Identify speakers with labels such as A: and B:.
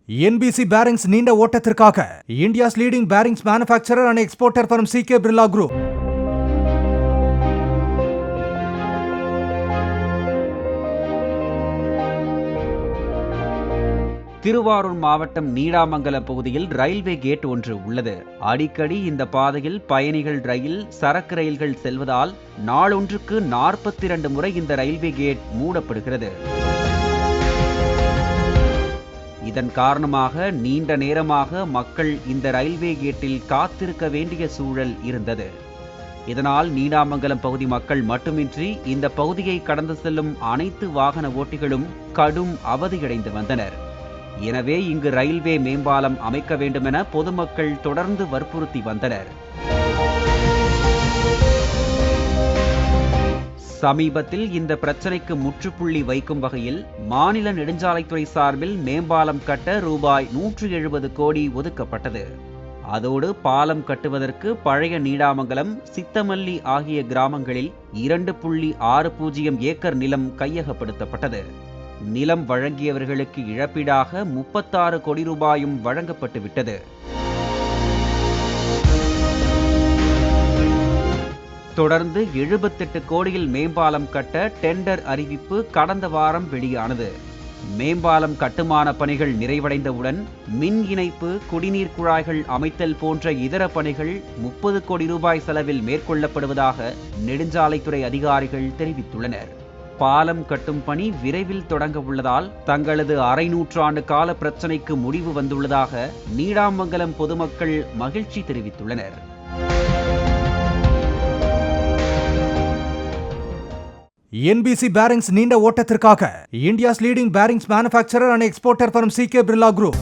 A: NBC Bearings நீண்ட ஓட்டத்திற்காக India's leading bearings manufacturer and exporter from CK Birla Group.
B: Thiruvarur மாவட்டம் நீடாமங்கலம் பகுதியில் railway gate ஒன்று உள்ளது. அடிக்கடி இந்த பாதையில் பயணிகள் ரயில், சரக்கு ரயில்கள் செல்வதால் நாளொன்றுக்கு 42 முறை இந்த ரயில்வே கேட் மூடப்படுகிறது. இதன் காரணமாக நீண்ட நேரமாக மக்கள் இந்த ரயில்வே கேட்டில் காத்திருக்க வேண்டிய சூழல் இருந்தது. இதனால் நீடாமங்கலம் பகுதி மக்கள் மட்டுமின்றி இந்த பகுதியை கடந்து செல்லும் அனைத்து வாகன ஓட்டிகளும் கடும் அவதியடைந்து வந்தனர். எனவே இங்கு ரயில்வே மேம்பாலம் அமைக்க வேண்டுமென பொதுமக்கள் தொடர்ந்து வற்புறுத்தி வந்தனர். சமீபத்தில் இந்த பிரச்சனைக்கு முற்றுப்புள்ளி வைக்கும் வகையில் மாநில நெடுஞ்சாலைத்துறை சார்பில் மேம்பாலம் கட்ட ரூபாய் 170 கோடி ஒதுக்கப்பட்டது. அதோடு பாலம் கட்டுவதற்கு பழைய நீடாமங்கலம், சித்தமல்லி ஆகிய கிராமங்களில் 2.60 ஏக்கர் நிலம் கையகப்படுத்தப்பட்டது. நிலம் வழங்கியவர்களுக்கு இழப்பீடாக 36 கோடி ரூபாயும் வழங்கப்பட்டுவிட்டது. தொடர்ந்து 78 கோடியில் மேம்பாலம் கட்ட டெண்டர் அறிவிப்பு கடந்த வாரம் வெளியானது. மேம்பாலம் கட்டுமான பணிகள் நிறைவடைந்தவுடன் மின் இணைப்பு, குடிநீர் குழாய்கள் அமைத்தல் போன்ற இதர பணிகள் 30 கோடி ரூபாய் செலவில் மேற்கொள்ளப்படுவதாக நெடுஞ்சாலைத்துறை அதிகாரிகள் தெரிவித்துள்ளனர். பாலம் கட்டும் பணி விரைவில் தொடங்க உள்ளதால் தங்களது அரை நூற்றாண்டு கால பிரச்சினைக்கு முடிவு வந்துள்ளதாக நீடாமங்கலம் பொதுமக்கள் மகிழ்ச்சி தெரிவித்துள்ளனர்.
A: NBC Bearings நீண்ட ஓட்டத்திற்காக India's leading bearings manufacturer and exporter from CK Birla Group.